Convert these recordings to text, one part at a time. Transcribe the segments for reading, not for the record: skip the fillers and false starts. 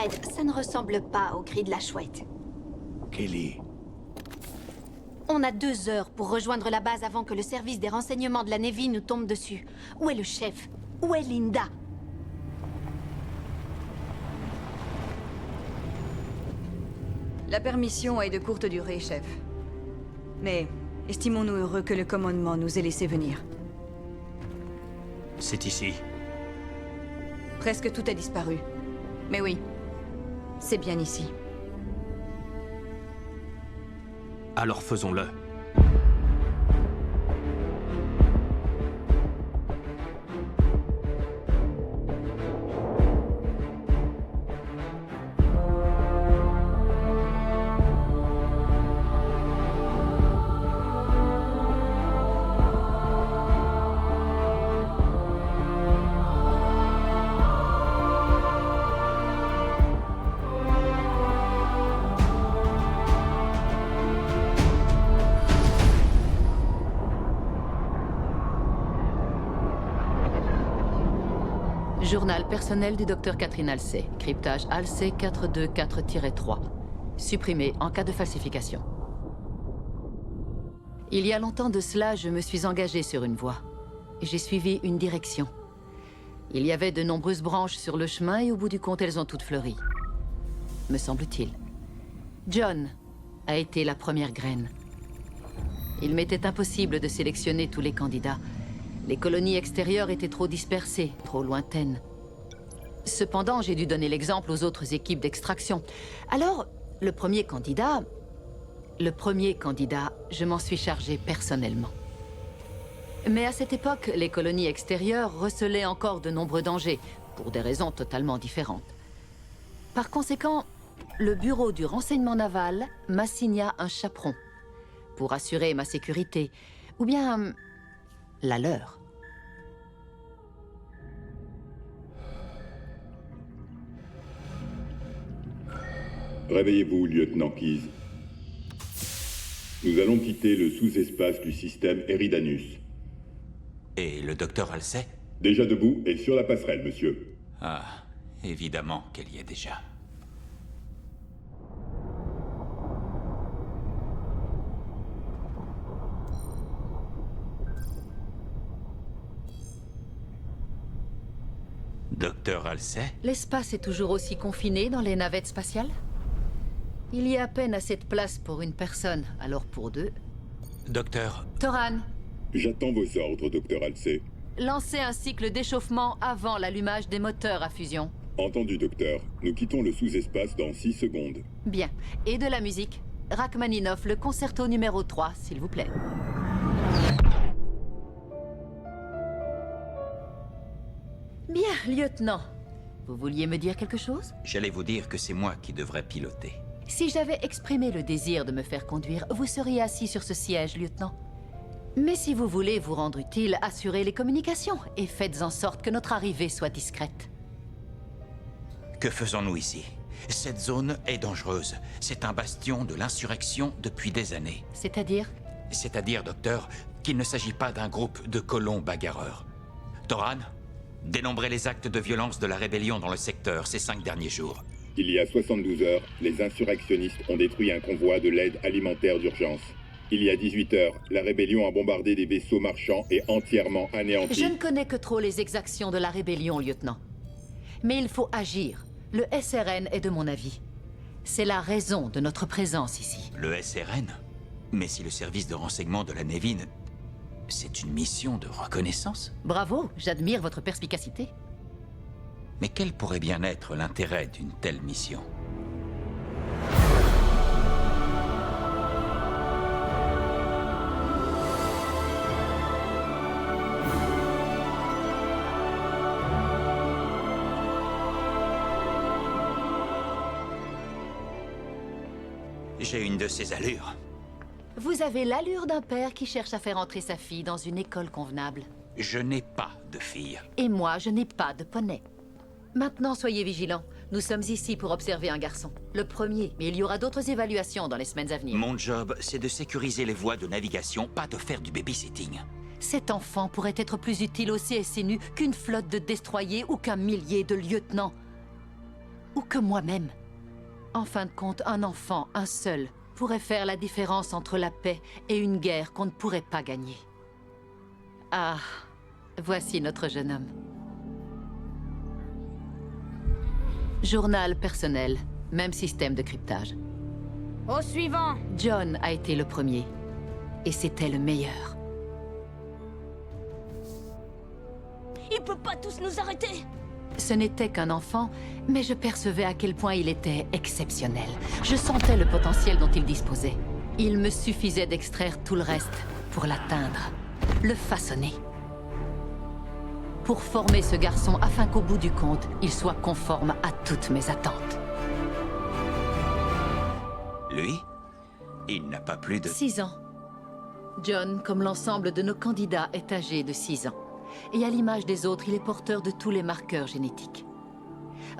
Fred, ça ne ressemble pas au cri de la chouette. Kelly. On a 2 heures pour rejoindre la base avant que le service des renseignements de la Navy nous tombe dessus. Où est le chef? Où est Linda? La permission est de courte durée, chef. Mais estimons-nous heureux que le commandement nous ait laissé venir. C'est ici. Presque tout a disparu. Mais oui, c'est bien ici. Alors faisons-le. Journal personnel du Dr Catherine Halsey. Cryptage Halsey 424-3. Supprimé en cas de falsification. Il y a longtemps de cela, je me suis engagé sur une voie. J'ai suivi une direction. Il y avait de nombreuses branches sur le chemin et au bout du compte, elles ont toutes fleuri. Me semble-t-il. John a été la première graine. Il m'était impossible de sélectionner tous les candidats. Les colonies extérieures étaient trop dispersées, trop lointaines. Cependant, j'ai dû donner l'exemple aux autres équipes d'extraction. Alors, le premier candidat, je m'en suis chargé personnellement. Mais à cette époque, les colonies extérieures recelaient encore de nombreux dangers, pour des raisons totalement différentes. Par conséquent, le bureau du renseignement naval m'assigna un chaperon, pour assurer ma sécurité, ou bien la leur. Réveillez-vous, lieutenant Keyes. Nous allons quitter le sous-espace du système Eridanus. Et le docteur Halsey? Déjà debout et sur la passerelle, monsieur. Ah, évidemment qu'elle y est déjà. Docteur Halsey? L'espace est toujours aussi confiné dans les navettes spatiales? Il y a à peine assez de place pour une personne, alors pour 2. Docteur... Toran, J'attends vos ordres, docteur Halsey. lancez un cycle d'échauffement avant l'allumage des moteurs à fusion. Entendu, docteur. Nous quittons le sous-espace dans 6 secondes. Bien. Et de la musique. Rachmaninoff, le concerto numéro 3, s'il vous plaît. Bien, lieutenant. Vous vouliez me dire quelque chose? J'allais vous dire que c'est moi qui devrais piloter. Si j'avais exprimé le désir de me faire conduire, vous seriez assis sur ce siège, lieutenant. Mais si vous voulez vous rendre utile, assurez les communications et faites en sorte que notre arrivée soit discrète. Que faisons-nous ici? Cette zone est dangereuse. C'est un bastion de l'insurrection depuis des années. C'est-à-dire? C'est-à-dire, docteur, qu'il ne s'agit pas d'un groupe de colons bagarreurs. Toran, dénombrez les actes de violence de la rébellion dans le secteur ces 5 derniers jours. Il y a 72 heures, les insurrectionnistes ont détruit un convoi de l'aide alimentaire d'urgence. Il y a 18 heures, la rébellion a bombardé des vaisseaux marchands et entièrement anéanti. Je ne connais que trop les exactions de la rébellion, lieutenant. Mais il faut agir. Le SRN est de mon avis. C'est la raison de notre présence ici. Le SRN? Mais si le service de renseignement de la Navy... C'est une mission de reconnaissance? Bravo, j'admire votre perspicacité. Mais quel pourrait bien être l'intérêt d'une telle mission? J'ai une de ces allures. Vous avez l'allure d'un père qui cherche à faire entrer sa fille dans une école convenable. Je n'ai pas de fille. Et moi, je n'ai pas de poney. Maintenant, soyez vigilants. Nous sommes ici pour observer un garçon. Le premier, mais il y aura d'autres évaluations dans les semaines à venir. Mon job, c'est de sécuriser les voies de navigation, pas de faire du babysitting. Cet enfant pourrait être plus utile au CSNU qu'une flotte de destroyers ou qu'un millier de lieutenants. ou que moi-même. En fin de compte, un enfant, un seul, pourrait faire la différence entre la paix et une guerre qu'on ne pourrait pas gagner. Ah, voici notre jeune homme. Journal personnel, même système de cryptage. Au suivant. John a été le premier, et c'était le meilleur. Il peut pas tous nous arrêter. Ce n'était qu'un enfant, mais je percevais à quel point il était exceptionnel. Je sentais le potentiel dont il disposait. Il me suffisait d'extraire tout le reste pour l'atteindre, le façonner. Pour former ce garçon afin qu'au bout du compte, il soit conforme à toutes mes attentes. Lui, il n'a pas plus de... 6 ans. John, comme l'ensemble de nos candidats, est âgé de 6 ans. Et à l'image des autres, il est porteur de tous les marqueurs génétiques.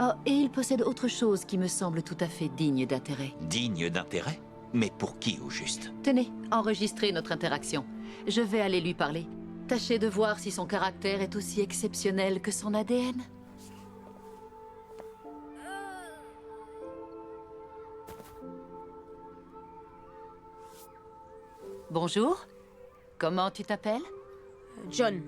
Oh, et il possède autre chose qui me semble tout à fait digne d'intérêt. Digne d'intérêt? Mais pour qui au juste? Tenez, enregistrez notre interaction. Je vais aller lui parler. Tâchez de voir si son caractère est aussi exceptionnel que son ADN. Bonjour. Comment tu t'appelles? John,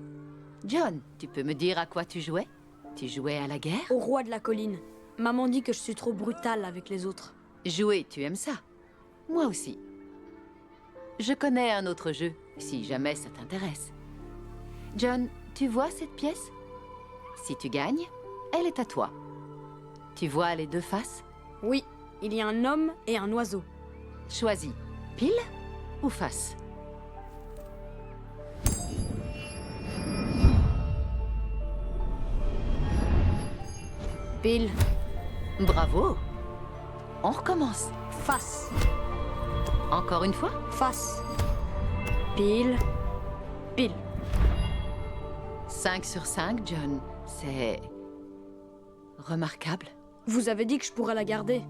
John, tu peux me dire à quoi tu jouais? Tu jouais à la guerre? au roi de la colline. Maman dit que je suis trop brutale avec les autres. Jouer, tu aimes ça? Moi aussi. Je connais un autre jeu, si jamais ça t'intéresse. John, tu vois cette pièce? Si tu gagnes, elle est à toi. Tu vois les deux faces? Oui, il y a un homme et un oiseau. Choisis, pile ou face? Pile, Bravo! On recommence. face, Encore une fois? face. Pile, pile. 5 sur 5, John. C'est... remarquable. Vous avez dit que je pourrais la garder.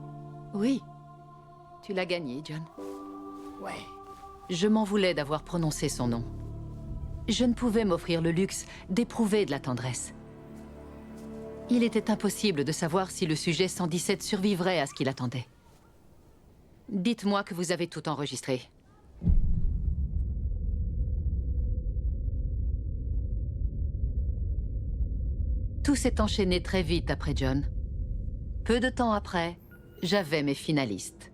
Oui. Tu l'as gagné, John. Ouais. Je m'en voulais d'avoir prononcé son nom. Je ne pouvais m'offrir le luxe d'éprouver de la tendresse. Il était impossible de savoir si le sujet 117 survivrait à ce qu'il attendait. Dites-moi que vous avez tout enregistré. Tout s'est enchaîné très vite après John. Peu de temps après, j'avais mes finalistes.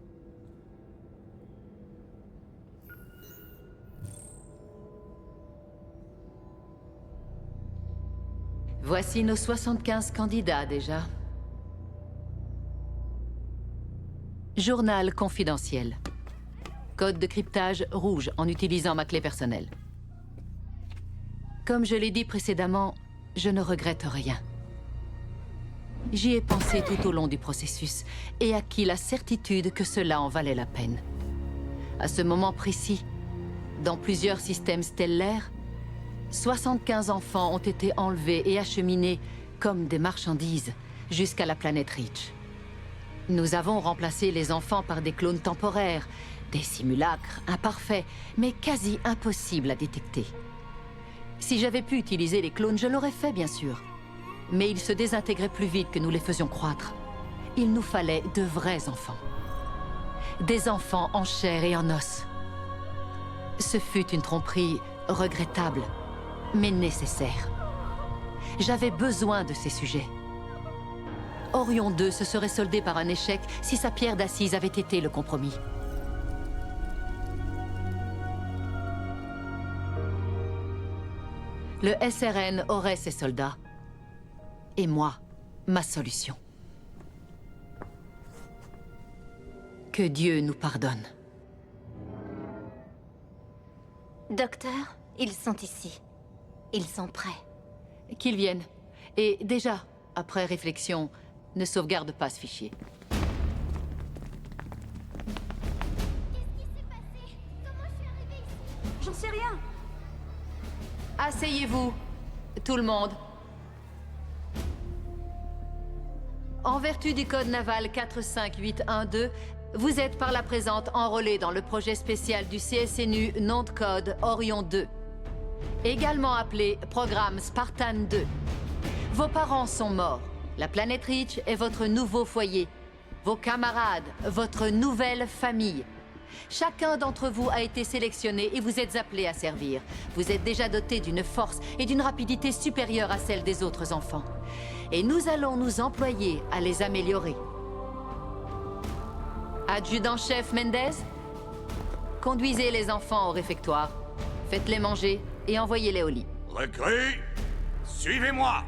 Voici nos 75 candidats déjà. Journal confidentiel. Code de cryptage rouge en utilisant ma clé personnelle. Comme je l'ai dit précédemment, je ne regrette rien. J'y ai pensé tout au long du processus et acquis la certitude que cela en valait la peine. À ce moment précis, dans plusieurs systèmes stellaires, 75 enfants ont été enlevés et acheminés comme des marchandises jusqu'à la planète Reach. Nous avons remplacé les enfants par des clones temporaires, des simulacres imparfaits, mais quasi impossibles à détecter. Si j'avais pu utiliser les clones, je l'aurais fait, bien sûr. Mais ils se désintégraient plus vite que nous les faisions croître. Il nous fallait de vrais enfants. Des enfants en chair et en os. Ce fut une tromperie regrettable, mais nécessaire. J'avais besoin de ces sujets. Orion 2 se serait soldé par un échec si sa pierre d'assise avait été le compromis. Le SRN aurait ses soldats. Et moi, ma solution. Que Dieu nous pardonne. Docteur, ils sont ici. Ils sont prêts. Qu'ils viennent. Et déjà, après réflexion, ne sauvegarde pas ce fichier. J'en sais rien. Asseyez-vous, tout le monde. En vertu du code naval 45812, vous êtes par la présente enrôlé dans le projet spécial du CSNU, nom de code Orion 2. Également appelé programme Spartan 2. Vos parents sont morts. La planète Reach est votre nouveau foyer. Vos camarades, votre nouvelle famille. Chacun d'entre vous a été sélectionné et vous êtes appelés à servir. Vous êtes déjà dotés d'une force et d'une rapidité supérieures à celle des autres enfants. Et nous allons nous employer à les améliorer. Adjudant-chef Mendez, conduisez les enfants au réfectoire. Faites-les manger et envoyez-les au lit. Recrues, suivez-moi!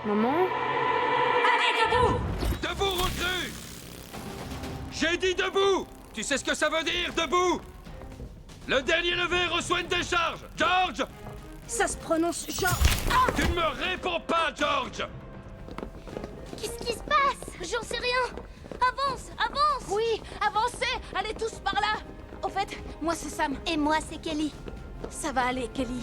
Maman? Debout, recrue! J'ai dit debout! Tu sais ce que ça veut dire, debout? Le dernier levé reçoit une décharge! George! Ça se prononce genre... Tu ne me réponds pas, George! Qu'est-ce qui se passe? J'en sais rien. Avance, avance. Oui, avancez! Allez tous par là! Au fait, moi c'est Sam. Et moi, c'est Kelly. Ça va aller, Kelly.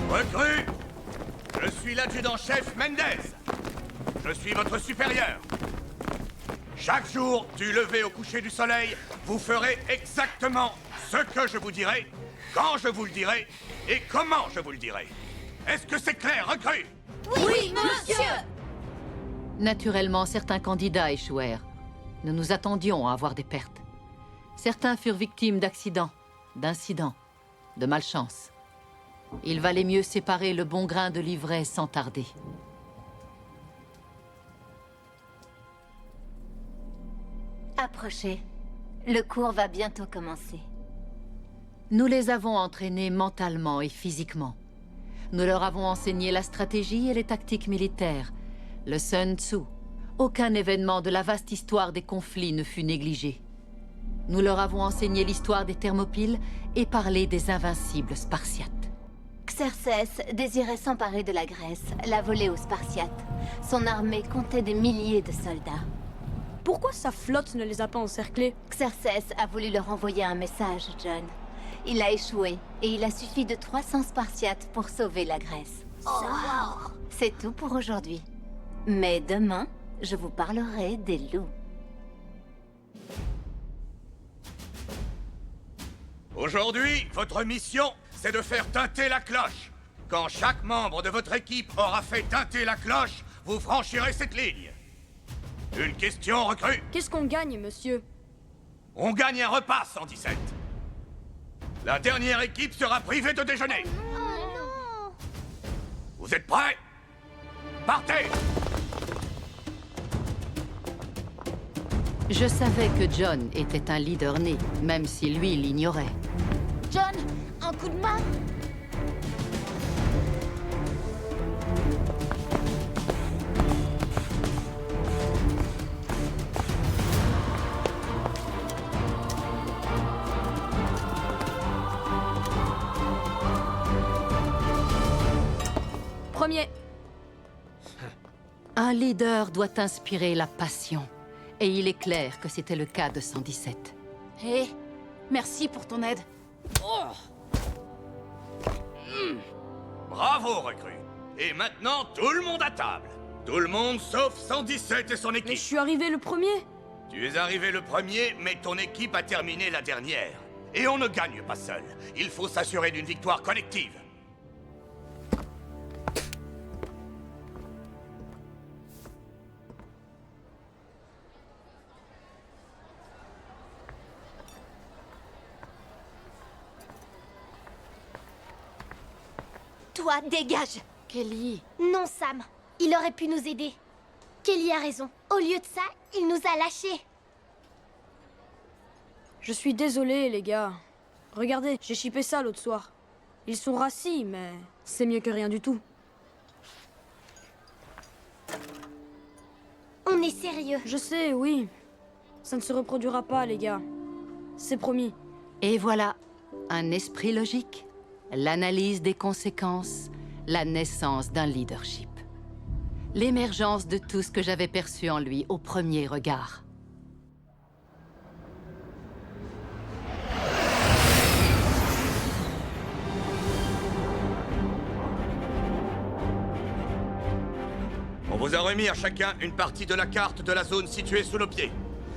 Recrues, je suis l'adjudant-chef Mendez. Je suis votre supérieur. Chaque jour, du lever au coucher du soleil, vous ferez exactement ce que je vous dirai, quand je vous le dirai et comment je vous le dirai. Est-ce que c'est clair, recrues? Oui, monsieur. Naturellement, certains candidats échouèrent. Nous nous attendions à avoir des pertes. Certains furent victimes d'accidents, d'incidents, de malchance. Il valait mieux séparer le bon grain de l'ivraie sans tarder. Approchez. Le cours va bientôt commencer. Nous les avons entraînés mentalement et physiquement. Nous leur avons enseigné la stratégie et les tactiques militaires, le Sun Tzu. Aucun événement de la vaste histoire des conflits ne fut négligé. Nous leur avons enseigné l'histoire des Thermopyles et parlé des invincibles Spartiates. Xerxès désirait s'emparer de la Grèce, la voler aux Spartiates. Son armée comptait des milliers de soldats. Pourquoi sa flotte ne les a pas encerclés? Xerxès a voulu leur envoyer un message, John. Il a échoué, et il a suffi de 300 Spartiates pour sauver la Grèce. C'est tout pour aujourd'hui. Mais demain, je vous parlerai des loups. Aujourd'hui, votre mission, c'est de faire tinter la cloche. Quand chaque membre de votre équipe aura fait tinter la cloche, vous franchirez cette ligne. Une question, recrue? Qu'est-ce qu'on gagne, monsieur? On gagne un repas, 117. La dernière équipe sera privée de déjeuner. Oh non! Vous êtes prêts? Partez! Je savais que John était un leader né, même si lui l'ignorait. John, un coup de main? Premier. Un leader doit inspirer la passion. Et il est clair que c'était le cas de 117. Hé, merci pour ton aide. Bravo, recrue. Et maintenant, tout le monde à table. Tout le monde sauf 117 et son Mais équipe. je suis arrivé le premier. Tu es arrivé le premier, mais ton équipe a terminé la dernière. Et on ne gagne pas seul. Il faut s'assurer d'une victoire collective. Toi, dégage! Kelly. Non, Sam. Il aurait pu nous aider. Kelly a raison. Au lieu de ça, il nous a lâchés. Je suis désolé, les gars. Regardez, j'ai chippé ça l'autre soir. Ils sont rassis, mais c'est mieux que rien du tout. On est sérieux. Je sais, oui. Ça ne se reproduira pas, les gars. C'est promis. Et voilà, un esprit logique, l'analyse des conséquences, la naissance d'un leadership. L'émergence de tout ce que j'avais perçu en lui au premier regard. On vous a remis à chacun une partie de la carte de la zone située sous nos pieds.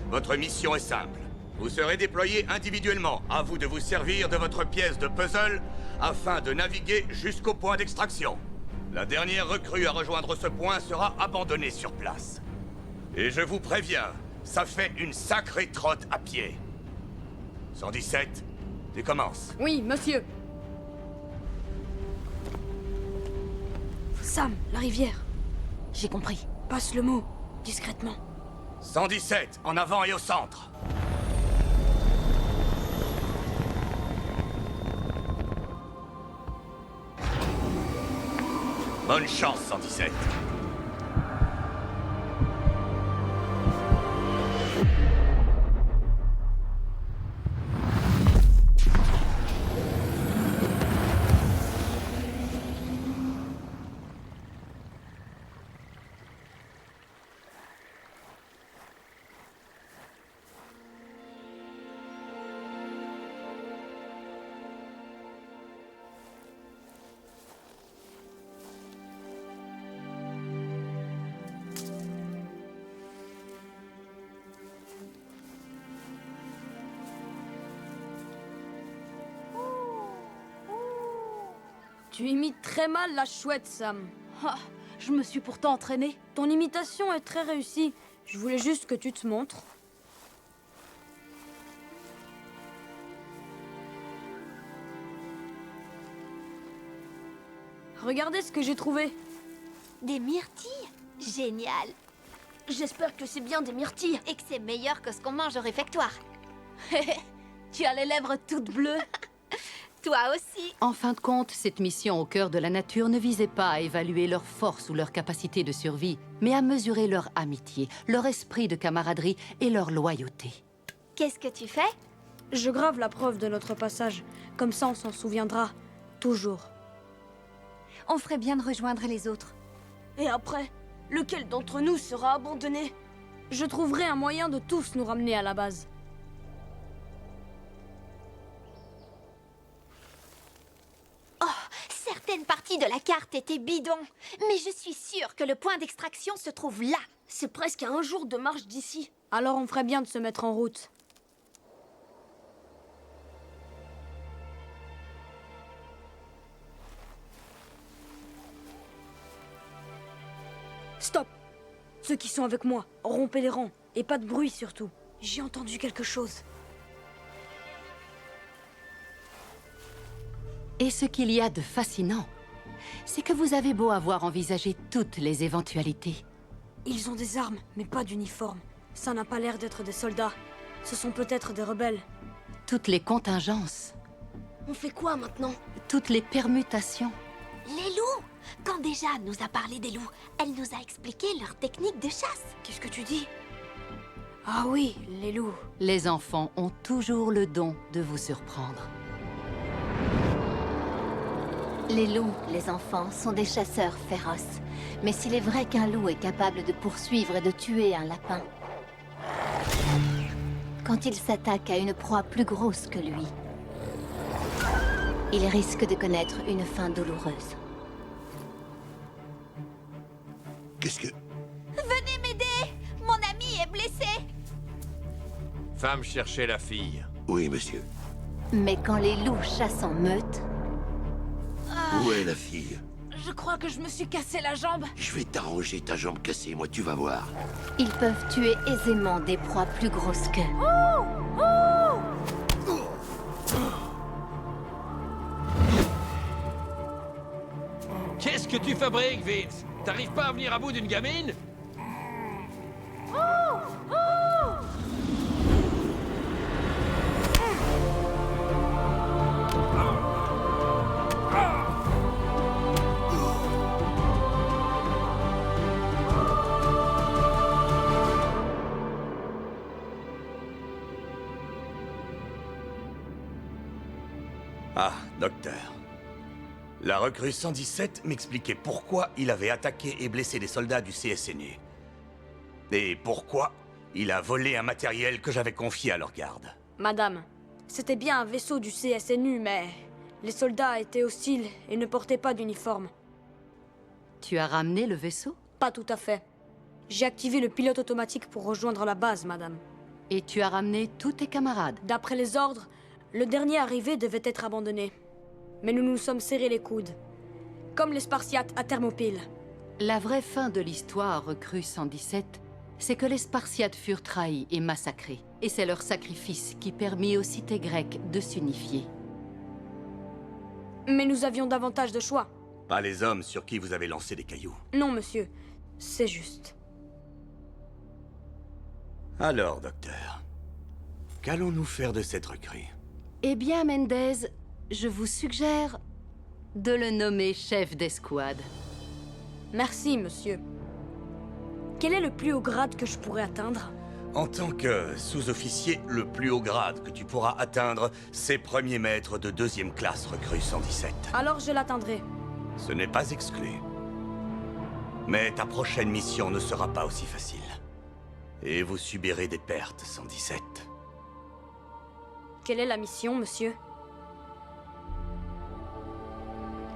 Votre mission est simple. Vous serez déployés individuellement. À vous de vous servir de votre pièce de puzzle afin de naviguer jusqu'au point d'extraction. La dernière recrue à rejoindre ce point sera abandonnée sur place. Et je vous préviens, ça fait une sacrée trotte à pied. 117, tu commences. Oui, monsieur. Sam, la rivière. J'ai compris. Passe le mot, discrètement. 117, en avant et au centre. Bonne chance, 117. Tu imites très mal la chouette, Sam. Ah, je me suis pourtant entraînée. Ton imitation est très réussie. Je voulais juste que tu te montres. Regardez ce que j'ai trouvé. Des myrtilles? Génial. J'espère que c'est bien des myrtilles. Et que c'est meilleur que ce qu'on mange au réfectoire. Tu as les lèvres toutes bleues. Toi aussi. En fin de compte, cette mission au cœur de la nature ne visait pas à évaluer leur force ou leur capacité de survie, mais à mesurer leur amitié, leur esprit de camaraderie et leur loyauté. Qu'est-ce que tu fais? Je grave la preuve de notre passage. Comme ça, on s'en souviendra. Toujours. On ferait bien de rejoindre les autres. Et après, lequel d'entre nous sera abandonné? Je trouverai un moyen de tous nous ramener à la base. Certaines parties de la carte étaient bidons, mais je suis sûre que le point d'extraction se trouve là. C'est presque à un jour de marche d'ici. Alors on ferait bien de se mettre en route. Stop! Ceux qui sont avec moi, rompez les rangs. Et pas de bruit surtout. J'ai entendu quelque chose. Et ce qu'il y a de fascinant, c'est que vous avez beau avoir envisagé toutes les éventualités. Ils ont des armes, mais pas d'uniforme. Ça n'a pas l'air d'être des soldats. Ce sont peut-être des rebelles. Toutes les contingences, On fait quoi maintenant? toutes les permutations. Les loups! Quand déjà nous a parlé des loups, elle nous a expliqué leur technique de chasse. Qu'est-ce que tu dis? Ah oui, les loups. Les enfants ont toujours le don de vous surprendre. Les loups, les enfants, sont des chasseurs féroces. Mais s'il est vrai qu'un loup est capable de poursuivre et de tuer un lapin, quand il s'attaque à une proie plus grosse que lui, il risque de connaître une fin douloureuse. Qu'est-ce que... Venez m'aider! Mon ami est blessé! Femme chercher la fille. Oui, monsieur. Mais quand les loups chassent en meute, Où est la fille? Je crois que je me suis cassé la jambe. Je vais t'arranger ta jambe cassée, moi, tu vas voir. ils peuvent tuer aisément des proies plus grosses qu'eux. Qu'est-ce que tu fabriques, Vince? T'arrives pas à venir à bout d'une gamine? Ah, docteur. La recrue 117 m'expliquait pourquoi il avait attaqué et blessé des soldats du CSNU. Et pourquoi il a volé un matériel que j'avais confié à leur garde. Madame, c'était bien un vaisseau du CSNU, mais les soldats étaient hostiles et ne portaient pas d'uniforme. Tu as ramené le vaisseau? Pas tout à fait. J'ai activé le pilote automatique pour rejoindre la base, madame. Et tu as ramené tous tes camarades. D'après les ordres, le dernier arrivé devait être abandonné. Mais nous nous sommes serrés les coudes. Comme les Spartiates à Thermopyle. La vraie fin de l'histoire, recrue 117, c'est que les Spartiates furent trahis et massacrés. Et c'est leur sacrifice qui permit aux cités grecques de s'unifier. Mais nous avions davantage de choix. Pas les hommes sur qui vous avez lancé des cailloux. Non, monsieur. C'est juste. Alors, docteur, qu'allons-nous faire de cette recrue? Eh bien, Mendez, je vous suggère de le nommer chef d'escouade. Merci, monsieur. Quel est le plus haut grade que je pourrais atteindre? En tant que sous-officier, le plus haut grade que tu pourras atteindre, c'est premier maître de 2e classe recrue 117. Alors je l'atteindrai. Ce n'est pas exclu. Mais ta prochaine mission ne sera pas aussi facile. Et vous subirez des pertes, 117. Quelle est la mission, monsieur?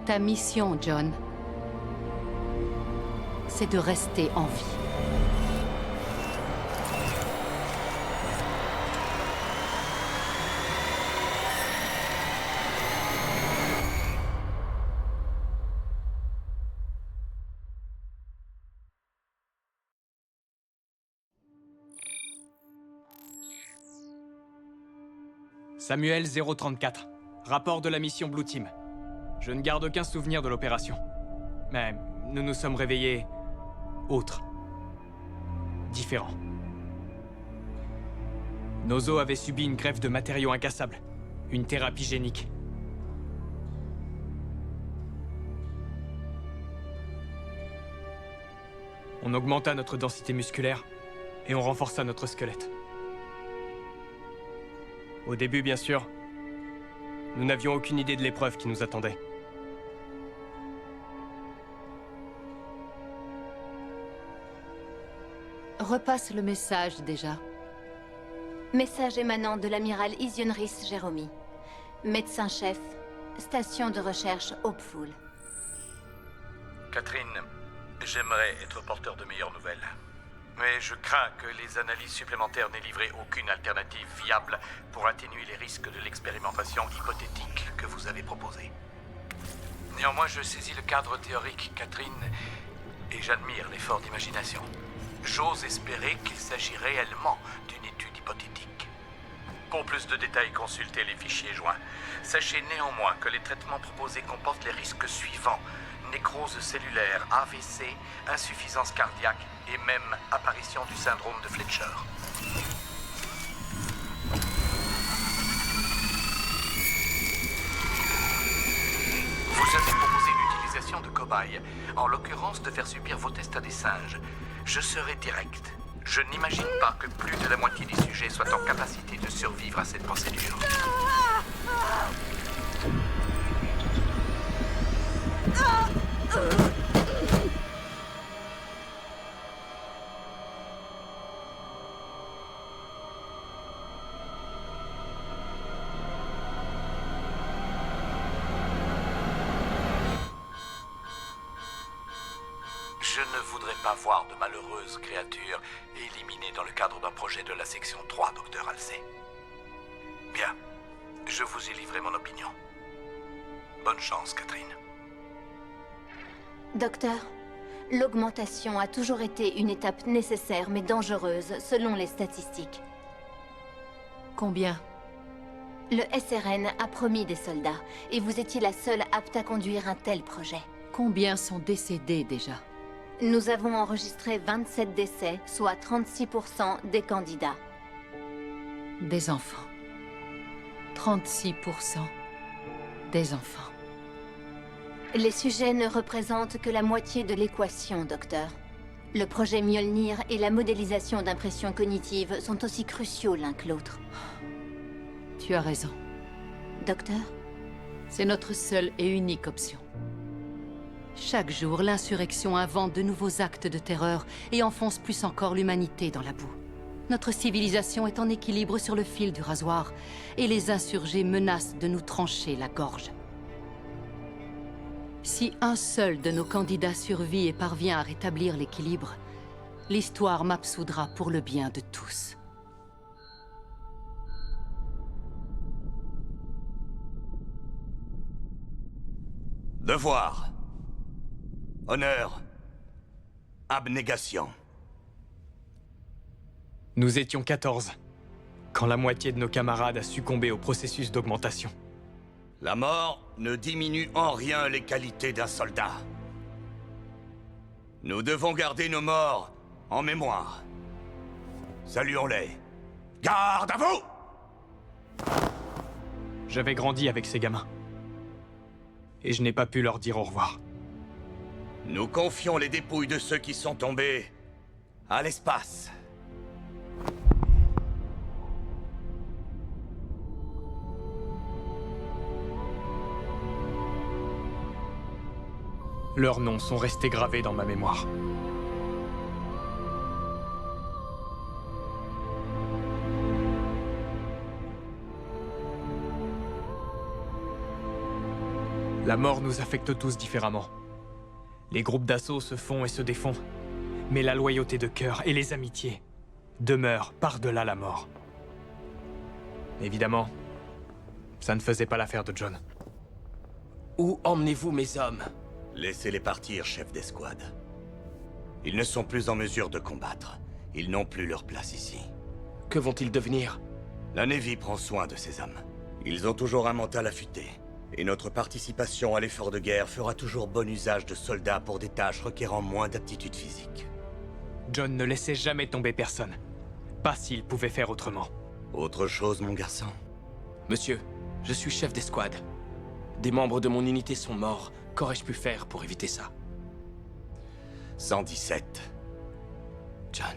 Ta mission, John, c'est de rester en vie. Samuel 034. Rapport de la mission Blue Team. Je ne garde aucun souvenir de l'opération. Mais nous nous sommes réveillés... autres. Différents. Nos os avaient subi une greffe de matériaux incassables. Une thérapie génique. On augmenta notre densité musculaire et on renforça notre squelette. Au début, bien sûr, nous n'avions aucune idée de l'épreuve qui nous attendait. Repasse le message déjà. Message émanant de l'amiral Isionris Jéromy. Médecin-chef, station de recherche Hopeful. Catherine, j'aimerais être porteur de meilleures nouvelles. Mais je crains que les analyses supplémentaires n'aient livré aucune alternative viable pour atténuer les risques de l'expérimentation hypothétique que vous avez proposée. Néanmoins, je saisis le cadre théorique, Catherine, et j'admire l'effort d'imagination. J'ose espérer qu'il s'agit réellement d'une étude hypothétique. Pour plus de détails, consultez les fichiers joints. Sachez néanmoins que les traitements proposés comportent les risques suivants: nécrose cellulaire, AVC, insuffisance cardiaque et même apparition du syndrome de Fletcher. Vous avez proposé l'utilisation de cobayes, en l'occurrence de faire subir vos tests à des singes. Je serai direct. Je n'imagine pas que plus de la moitié des sujets soient en capacité de survivre à cette procédure. Je ne voudrais pas voir de malheureuses créatures éliminées dans le cadre d'un projet de la section 3, Dr. Halsey. Bien, je vous ai livré mon opinion. Bonne chance, Catherine. Docteur, l'augmentation a toujours été une étape nécessaire mais dangereuse selon les statistiques. Combien? Le SRN a promis des soldats et vous étiez la seule apte à conduire un tel projet. Combien sont décédés déjà? Nous avons enregistré 27 décès, soit 36% des candidats. Des enfants. 36% des enfants. Les sujets ne représentent que la moitié de l'équation, docteur. Le projet Mjolnir et la modélisation d'impression cognitive sont aussi cruciaux l'un que l'autre. Tu as raison. Docteur? C'est notre seule et unique option. Chaque jour, l'insurrection invente de nouveaux actes de terreur et enfonce plus encore l'humanité dans la boue. Notre civilisation est en équilibre sur le fil du rasoir et les insurgés menacent de nous trancher la gorge. Si un seul de nos candidats survit et parvient à rétablir l'équilibre, l'histoire m'absoudra pour le bien de tous. Devoir. Honneur. Abnégation. Nous étions 14, quand la moitié de nos camarades a succombé au processus d'augmentation. La mort ne diminue en rien les qualités d'un soldat. Nous devons garder nos morts en mémoire. Saluons-les. Garde à vous! J'avais grandi avec ces gamins. Et je n'ai pas pu leur dire au revoir. Nous confions les dépouilles de ceux qui sont tombés à l'espace. Leurs noms sont restés gravés dans ma mémoire. La mort nous affecte tous différemment. Les groupes d'assaut se font et se défont, mais la loyauté de cœur et les amitiés demeurent par-delà la mort. Évidemment, ça ne faisait pas l'affaire de John. Où emmenez-vous mes hommes? Laissez-les partir, chef d'escouade. Ils ne sont plus en mesure de combattre. Ils n'ont plus leur place ici. Que vont-ils devenir? La Navy prend soin de ces hommes. Ils ont toujours un mental affûté. Et notre participation à l'effort de guerre fera toujours bon usage de soldats pour des tâches requérant moins d'aptitude physique. John ne laissait jamais tomber personne. Pas s'il pouvait faire autrement. Autre chose, mon garçon? Monsieur, je suis chef d'escouade. Des membres de mon unité sont morts. Qu'aurais-je pu faire pour éviter ça? 117. John.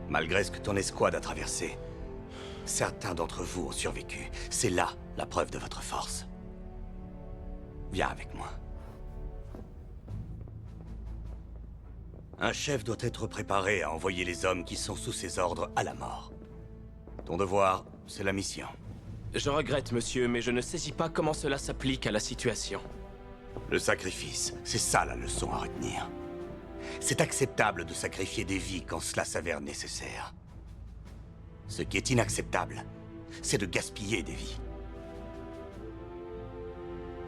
Malgré ce que ton escouade a traversé, certains d'entre vous ont survécu. C'est là la preuve de votre force. Viens avec moi. Un chef doit être préparé à envoyer les hommes qui sont sous ses ordres à la mort. Ton devoir, c'est la mission. Je regrette, monsieur, mais je ne saisis pas comment cela s'applique à la situation. Le sacrifice, c'est ça la leçon à retenir. C'est acceptable de sacrifier des vies quand cela s'avère nécessaire. Ce qui est inacceptable, c'est de gaspiller des vies.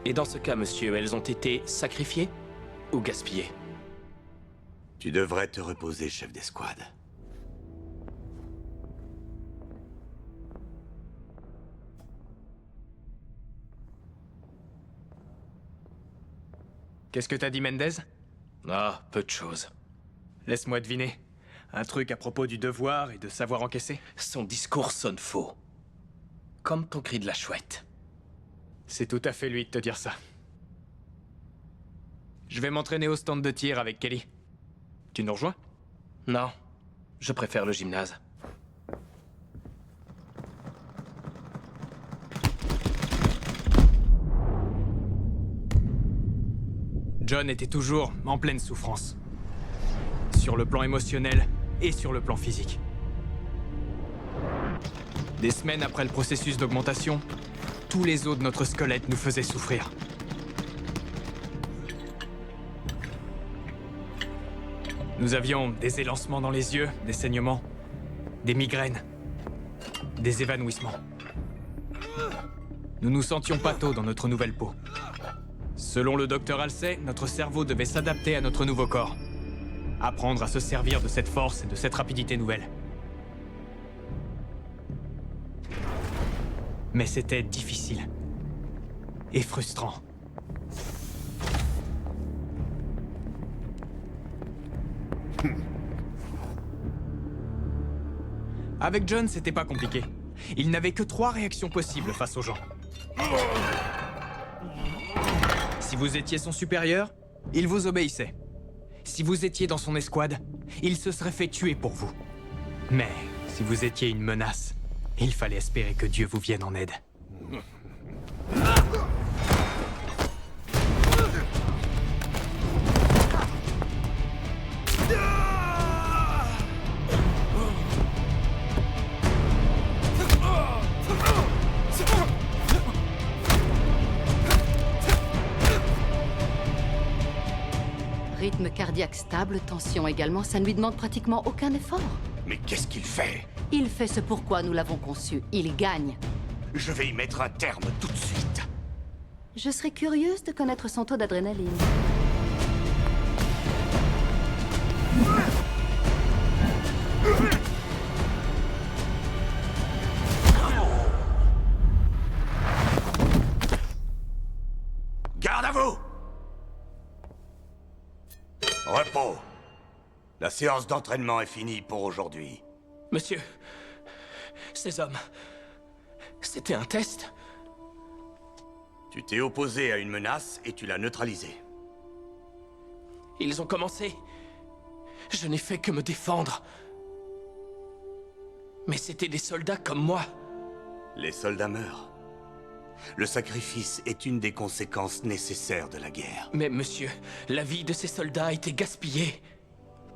Et dans ce cas, monsieur, elles ont été sacrifiées ou gaspillées? Tu devrais te reposer, chef d'escouade. Qu'est-ce que t'as dit, Mendez? Ah, peu de choses. Laisse-moi deviner. Un truc à propos du devoir et de savoir encaisser? Son discours sonne faux. Comme ton cri de la chouette. C'est tout à fait lui de te dire ça. Je vais m'entraîner au stand de tir avec Kelly. Tu nous rejoins? Non, je préfère le gymnase. John était toujours en pleine souffrance. Sur le plan émotionnel et sur le plan physique. Des semaines après le processus d'augmentation, tous les os de notre squelette nous faisaient souffrir. Nous avions des élancements dans les yeux, des saignements, des migraines, des évanouissements. Nous nous sentions pâteaux dans notre nouvelle peau. Selon le docteur Halsey, notre cerveau devait s'adapter à notre nouveau corps. Apprendre à se servir de cette force et de cette rapidité nouvelle. Mais c'était difficile. Et frustrant. Avec John, c'était pas compliqué. Il n'avait que 3 réactions possibles face aux gens. Si vous étiez son supérieur, il vous obéissait. Si vous étiez dans son escouade, il se serait fait tuer pour vous. Mais si vous étiez une menace, il fallait espérer que Dieu vous vienne en aide. cardiaque stable, tension également, ça ne lui demande pratiquement aucun effort. Mais qu'est-ce qu'il fait? Il fait ce pourquoi nous l'avons conçu. Il gagne. Je vais y mettre un terme tout de suite. Je serais curieuse de connaître son taux d'adrénaline. Garde à vous! Repos. La séance d'entraînement est finie pour aujourd'hui. Monsieur, ces hommes... C'était un test? Tu t'es opposé à une menace et tu l'as neutralisée. Ils ont commencé. Je n'ai fait que me défendre. Mais c'était des soldats comme moi. Les soldats meurent. Le sacrifice est une des conséquences nécessaires de la guerre. Mais monsieur, la vie de ces soldats a été gaspillée.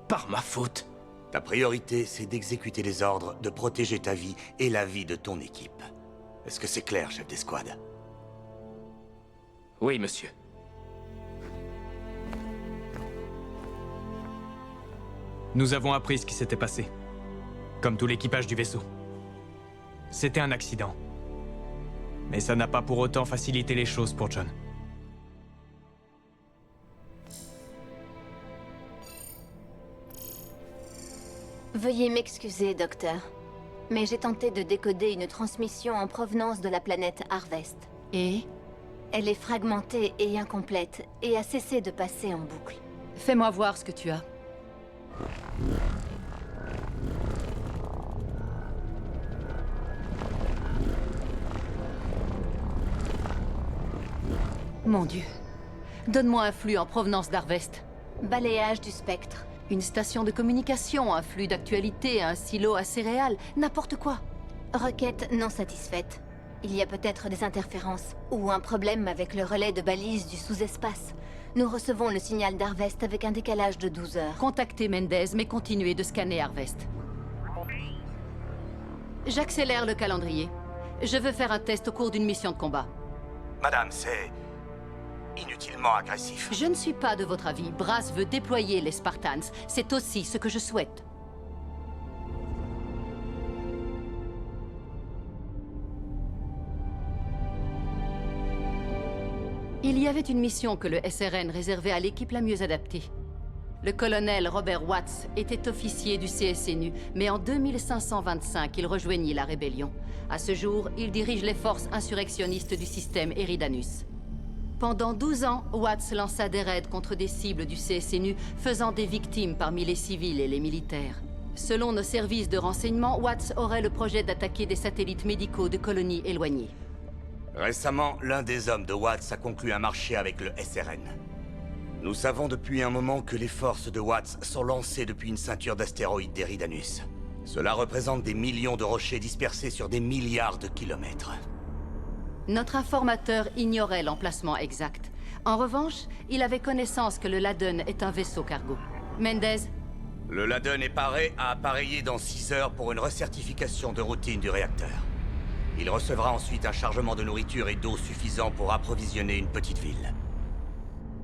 Par ma faute. Ta priorité, c'est d'exécuter les ordres, de protéger ta vie et la vie de ton équipe. Est-ce que c'est clair, chef d'escouade? Oui, monsieur. Nous avons appris ce qui s'était passé. Comme tout l'équipage du vaisseau. C'était un accident. Mais ça n'a pas pour autant facilité les choses pour John. Veuillez m'excuser, docteur. Mais j'ai tenté de décoder une transmission en provenance de la planète Harvest. Et? Elle est fragmentée et incomplète, et a cessé de passer en boucle. Fais-moi voir ce que tu as. Mon Dieu. Donne-moi un flux en provenance d'Harvest. Balayage du spectre. Une station de communication, un flux d'actualité, un silo à céréales, n'importe quoi. Requête non satisfaite. Il y a peut-être des interférences, ou un problème avec le relais de balise du sous-espace. Nous recevons le signal d'Harvest avec un décalage de 12 heures. Contactez Mendez, mais continuez de scanner Harvest. J'accélère le calendrier. Je veux faire un test au cours d'une mission de combat. Madame, c'est... inutilement agressif. Je ne suis pas de votre avis. Brass veut déployer les Spartans. C'est aussi ce que je souhaite. Il y avait une mission que le SRN réservait à l'équipe la mieux adaptée. Le colonel Robert Watts était officier du CSNU, mais en 2525, il rejoignit la rébellion. À ce jour, il dirige les forces insurrectionnistes du système Eridanus. Pendant 12 ans, Watts lança des raids contre des cibles du CSNU, faisant des victimes parmi les civils et les militaires. Selon nos services de renseignement, Watts aurait le projet d'attaquer des satellites médicaux de colonies éloignées. Récemment, l'un des hommes de Watts a conclu un marché avec le SRN. Nous savons depuis un moment que les forces de Watts sont lancées depuis une ceinture d'astéroïdes d'Eridanus. Cela représente des millions de rochers dispersés sur des milliards de kilomètres. Notre informateur ignorait l'emplacement exact. En revanche, il avait connaissance que le Laden est un vaisseau cargo. Mendez? Le Laden est paré à appareiller dans 6 heures pour une recertification de routine du réacteur. Il recevra ensuite un chargement de nourriture et d'eau suffisant pour approvisionner une petite ville.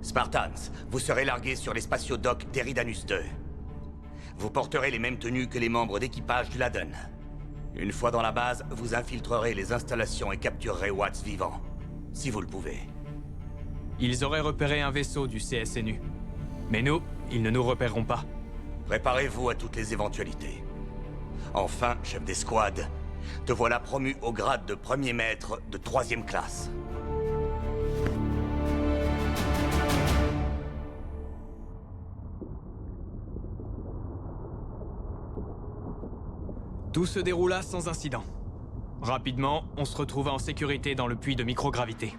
Spartans, vous serez largués sur les spatio-docks d'Eridanus 2. Vous porterez les mêmes tenues que les membres d'équipage du Laden. Une fois dans la base, vous infiltrerez les installations et capturerez Watts vivant. Si vous le pouvez. Ils auraient repéré un vaisseau du CSNU. Mais nous, ils ne nous repéreront pas. Préparez-vous à toutes les éventualités. Enfin, chef d'escouade, te voilà promu au grade de premier maître de 3e classe. Tout se déroula sans incident. Rapidement, on se retrouva en sécurité dans le puits de microgravité.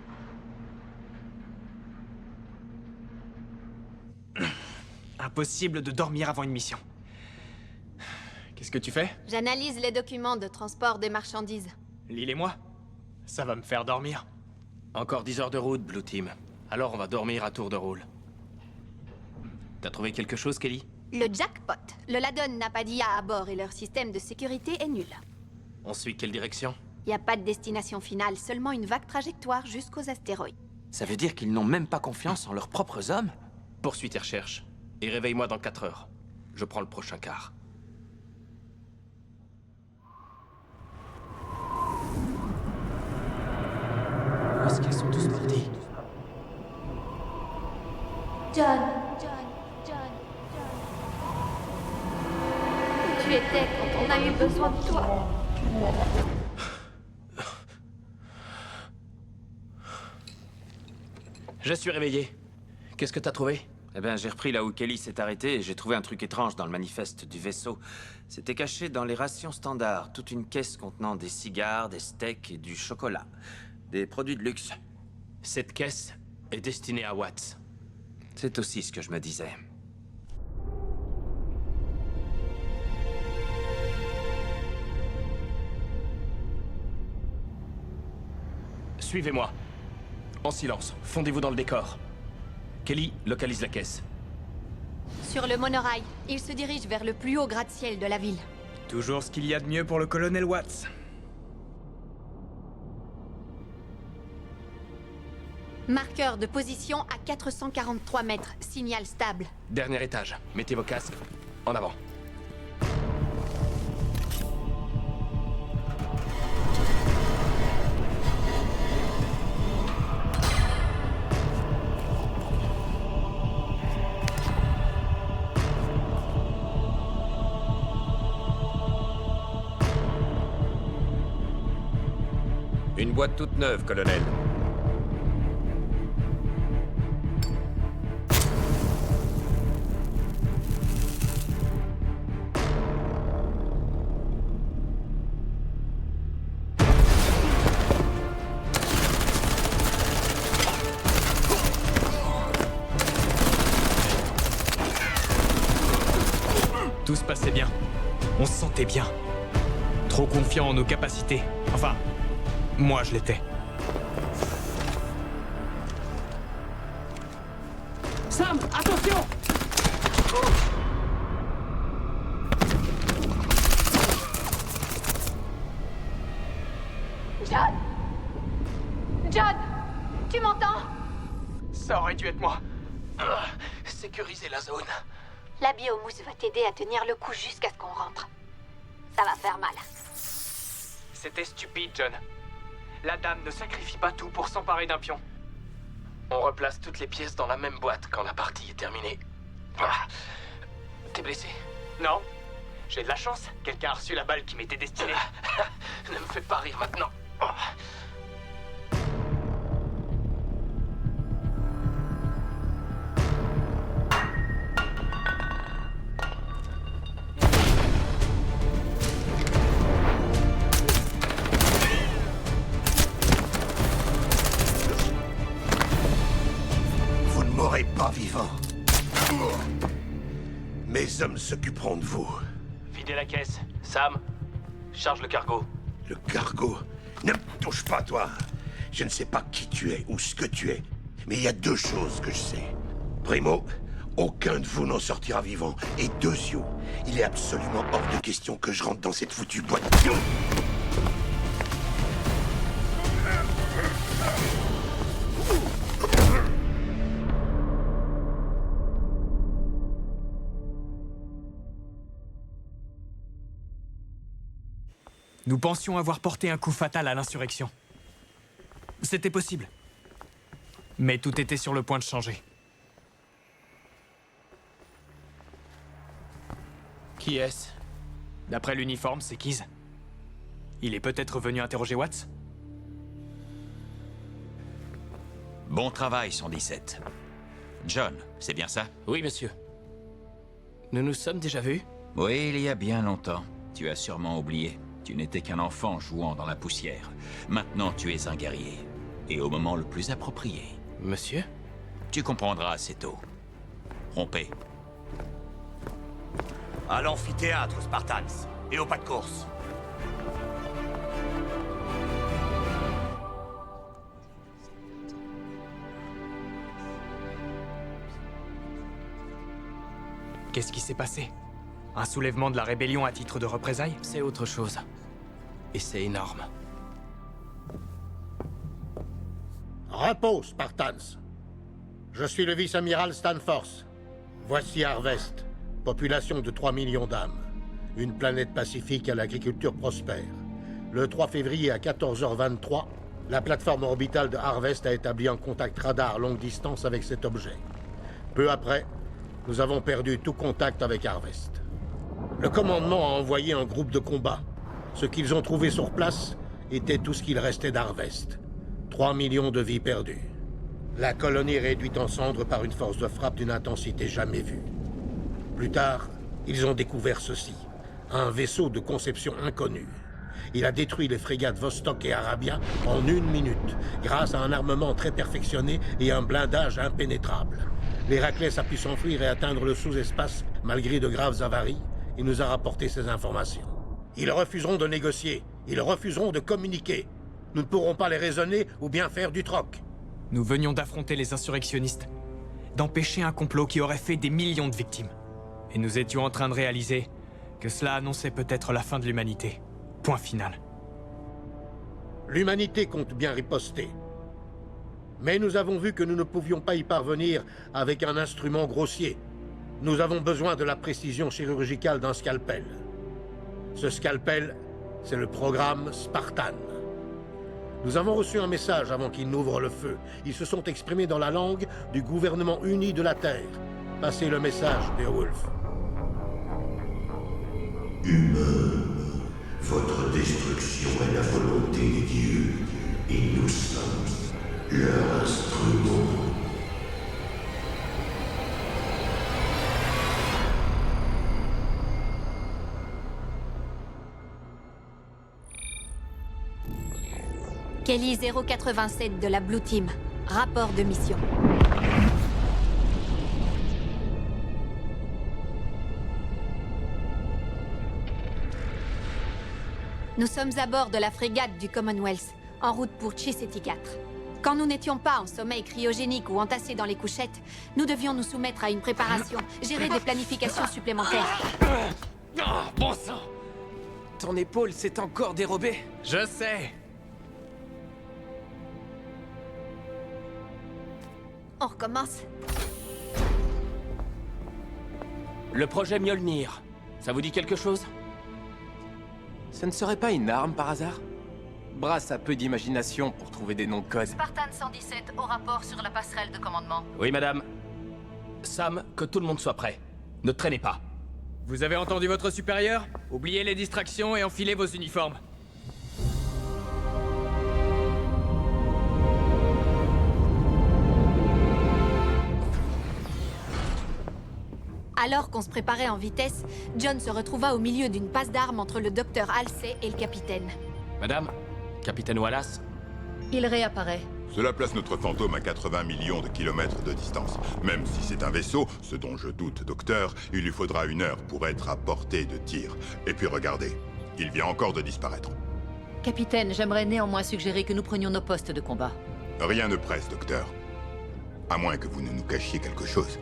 Impossible de dormir avant une mission. Qu'est-ce que tu fais? J'analyse les documents de transport des marchandises. L'île et moi? Ça va me faire dormir. Encore 10 heures de route, Blue Team. Alors on va dormir à tour de rôle. T'as trouvé quelque chose, Kelly? Le jackpot. Le Laden n'a pas d'IA à bord et leur système de sécurité est nul. On suit quelle direction? Y a pas de destination finale, seulement une vague trajectoire jusqu'aux astéroïdes. Ça veut dire qu'ils n'ont même pas confiance en leurs propres hommes? Poursuis tes recherches. Et réveille-moi dans 4 heures. Je prends le prochain quart. Où est-ce qu'ils sont tous partis? John. Tu étais quand on a eu besoin de toi. Je suis réveillé. Qu'est-ce que t'as trouvé? Eh ben, j'ai repris là où Kelly s'est arrêtée et j'ai trouvé un truc étrange dans le manifeste du vaisseau. C'était caché dans les rations standards, toute une caisse contenant des cigares, des steaks et du chocolat. Des produits de luxe. Cette caisse est destinée à Watts. C'est aussi ce que je me disais. Suivez-moi. En silence, fondez-vous dans le décor. Kelly, localise la caisse. Sur le monorail, il se dirige vers le plus haut gratte-ciel de la ville. Toujours ce qu'il y a de mieux pour le colonel Watts. Marqueur de position à 443 mètres, signal stable. Dernier étage, mettez vos casques. En avant. Une boîte toute neuve, colonel. Tout se passait bien. On se sentait bien. Trop confiant en nos capacités. Enfin, moi je l'étais. Sam, attention! John, tu m'entends? Ça aurait dû être moi. Sécuriser la zone. La biomousse va t'aider à tenir le coup jusqu'à ce qu'on rentre. Ça va faire mal. C'était stupide, John. La dame ne sacrifie pas tout pour s'emparer d'un pion. On replace toutes les pièces dans la même boîte quand la partie est terminée. Ah. T'es blessé? Non. J'ai de la chance. Quelqu'un a reçu la balle qui m'était destinée. Ne me fais pas rire maintenant. Vous ne m'aurez pas vivant. Mes hommes s'occuperont de vous. Videz la caisse. Sam, charge le cargo. Le cargo? Ne me touche pas, toi. Je ne sais pas qui tu es ou ce que tu es. Mais il y a deux choses que je sais. Primo, aucun de vous n'en sortira vivant. Et deuxio, il est absolument hors de question que je rentre dans cette foutue boîte. Nous pensions avoir porté un coup fatal à l'insurrection. C'était possible. Mais tout était sur le point de changer. Qui est-ce? D'après l'uniforme, c'est Keyes. Il est peut-être venu interroger Watts? Bon travail, 117. John, c'est bien ça? Oui, monsieur. Nous nous sommes déjà vus? Oui, il y a bien longtemps. Tu as sûrement oublié. Tu n'étais qu'un enfant jouant dans la poussière. Maintenant, tu es un guerrier. Et au moment le plus approprié. Monsieur? Tu comprendras assez tôt. Rompez. À l'amphithéâtre, Spartans. Et au pas de course. Qu'est-ce qui s'est passé? Un soulèvement de la rébellion à titre de représailles? C'est autre chose. Et c'est énorme. Repos, Spartans. Je suis le vice-amiral Stanforce. Voici Harvest, population de 3 millions d'âmes. Une planète pacifique à l'agriculture prospère. Le 3 février à 14h23, la plateforme orbitale de Harvest a établi un contact radar longue distance avec cet objet. Peu après, nous avons perdu tout contact avec Harvest. Le commandement a envoyé un groupe de combat. Ce qu'ils ont trouvé sur place était tout ce qu'il restait d'Harvest. 3 millions de vies perdues. La colonie réduite en cendres par une force de frappe d'une intensité jamais vue. Plus tard, ils ont découvert ceci. Un vaisseau de conception inconnue. Il a détruit les frégates Vostok et Arabia en 1 minute, grâce à un armement très perfectionné et un blindage impénétrable. L'Héraclès a pu s'enfuir et atteindre le sous-espace malgré de graves avaries. Il nous a rapporté ces informations. Ils refuseront de négocier. Ils refuseront de communiquer. Nous ne pourrons pas les raisonner ou bien faire du troc. Nous venions d'affronter les insurrectionnistes, d'empêcher un complot qui aurait fait des millions de victimes. Et nous étions en train de réaliser que cela annonçait peut-être la fin de l'humanité. Point final. L'humanité compte bien riposter. Mais nous avons vu que nous ne pouvions pas y parvenir avec un instrument grossier. Nous avons besoin de la précision chirurgicale d'un scalpel. Ce scalpel, c'est le programme Spartan. Nous avons reçu un message avant qu'ils n'ouvrent le feu. Ils se sont exprimés dans la langue du gouvernement uni de la Terre. Passez le message, Beowulf. Humains, votre destruction est la volonté des dieux, et nous sommes leur instrument. Kelly 087 de la Blue Team. Rapport de mission. Nous sommes à bord de la frégate du Commonwealth, en route pour Chiseti 4. Quand nous n'étions pas en sommeil cryogénique ou entassés dans les couchettes, nous devions nous soumettre à une préparation, gérer des planifications supplémentaires. Bon sang! Ton épaule s'est encore dérobée. Je sais. On recommence. Le projet Mjolnir, ça vous dit quelque chose? Ce ne serait pas une arme par hasard? Brass a peu d'imagination pour trouver des noms de code. Spartan 117 au rapport sur la passerelle de commandement. Oui, madame. Sam, que tout le monde soit prêt. Ne traînez pas. Vous avez entendu votre supérieur? Oubliez les distractions et enfilez vos uniformes. Alors qu'on se préparait en vitesse, John se retrouva au milieu d'une passe d'armes entre le docteur Halsey et le capitaine. Madame, capitaine Wallace. Il réapparaît. Cela place notre fantôme à 80 millions de kilomètres de distance. Même si c'est un vaisseau, ce dont je doute, docteur, il lui faudra 1 heure pour être à portée de tir. Et puis regardez, il vient encore de disparaître. Capitaine, j'aimerais néanmoins suggérer que nous prenions nos postes de combat. Rien ne presse, docteur. À moins que vous ne nous cachiez quelque chose.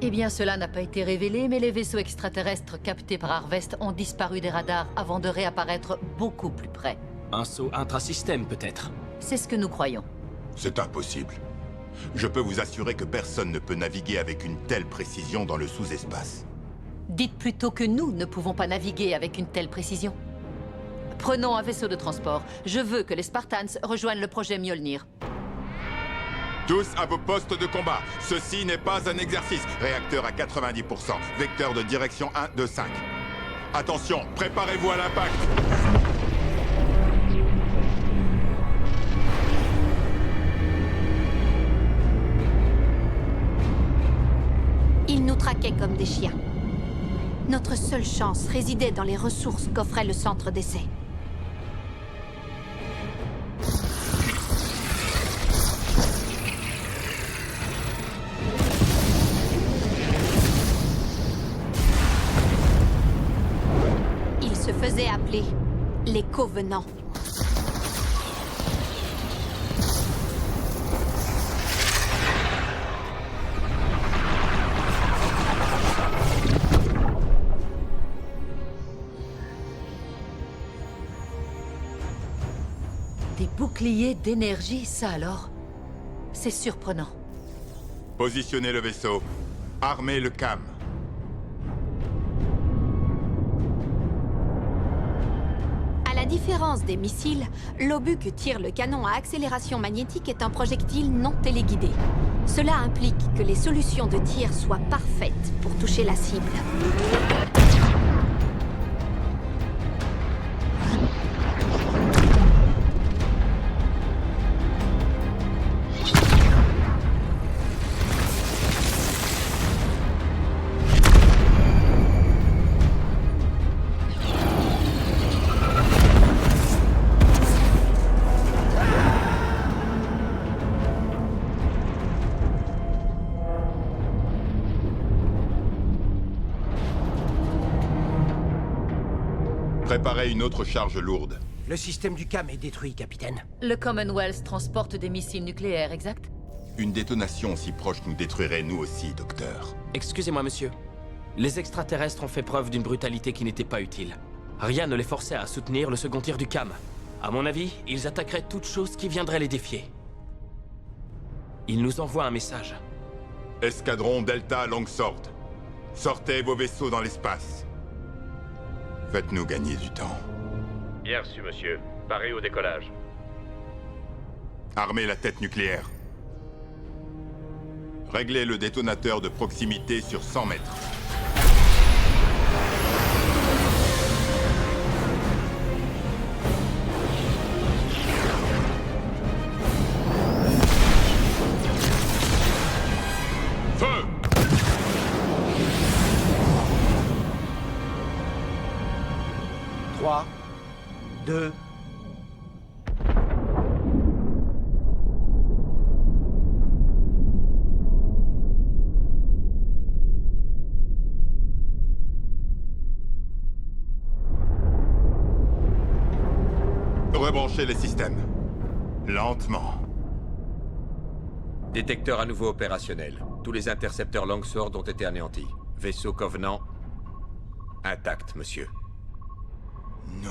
Eh bien, cela n'a pas été révélé, mais les vaisseaux extraterrestres captés par Harvest ont disparu des radars avant de réapparaître beaucoup plus près. Un saut intrasystème, peut-être. C'est ce que nous croyons. C'est impossible. Je peux vous assurer que personne ne peut naviguer avec une telle précision dans le sous-espace. Dites plutôt que nous ne pouvons pas naviguer avec une telle précision. Prenons un vaisseau de transport. Je veux que les Spartans rejoignent le projet Mjolnir. Tous à vos postes de combat. Ceci n'est pas un exercice. Réacteur à 90%. Vecteur de direction 1, 2, 5. Attention, préparez-vous à l'impact. Ils nous traquaient comme des chiens. Notre seule chance résidait dans les ressources qu'offrait le centre d'essai. Ils se faisaient appeler les Covenants. Des boucliers d'énergie, ça alors? C'est surprenant. Positionnez le vaisseau. Armez le CAM. À la différence des missiles, l'obus que tire le canon à accélération magnétique est un projectile non téléguidé. Cela implique que les solutions de tir soient parfaites pour toucher la cible. Préparez une autre charge lourde. Le système du CAM est détruit, capitaine. Le Commonwealth transporte des missiles nucléaires, exact? Une détonation si proche nous détruirait nous aussi, docteur. Excusez-moi, monsieur. Les extraterrestres ont fait preuve d'une brutalité qui n'était pas utile. Rien ne les forçait à soutenir le second tir du CAM. À mon avis, ils attaqueraient toute chose qui viendrait les défier. Ils nous envoient un message. Escadron Delta Longsword. Sortez vos vaisseaux dans l'espace. Faites-nous gagner du temps. Bien reçu, monsieur. Paré au décollage. Armez la tête nucléaire. Réglez le détonateur de proximité sur 100 mètres. Feu! 3, 2... Rebranchez les systèmes. Lentement. Détecteur à nouveau opérationnel. Tous les intercepteurs Longsword ont été anéantis. Vaisseau Covenant... intact, monsieur. Non.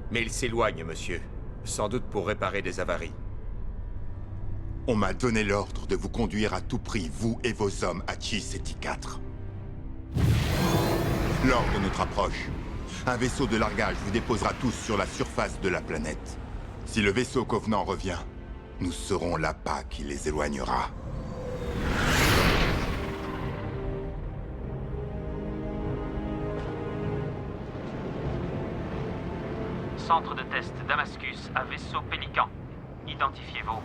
Mais il s'éloigne, monsieur. Sans doute pour réparer des avaries. On m'a donné l'ordre de vous conduire à tout prix, vous et vos hommes, à Chi-Ceti 4. Lors de notre approche, un vaisseau de largage vous déposera tous sur la surface de la planète. Si le vaisseau Covenant revient, nous serons l'appât qui les éloignera. Centre de test Damascus à vaisseau Pélican. Identifiez-vous.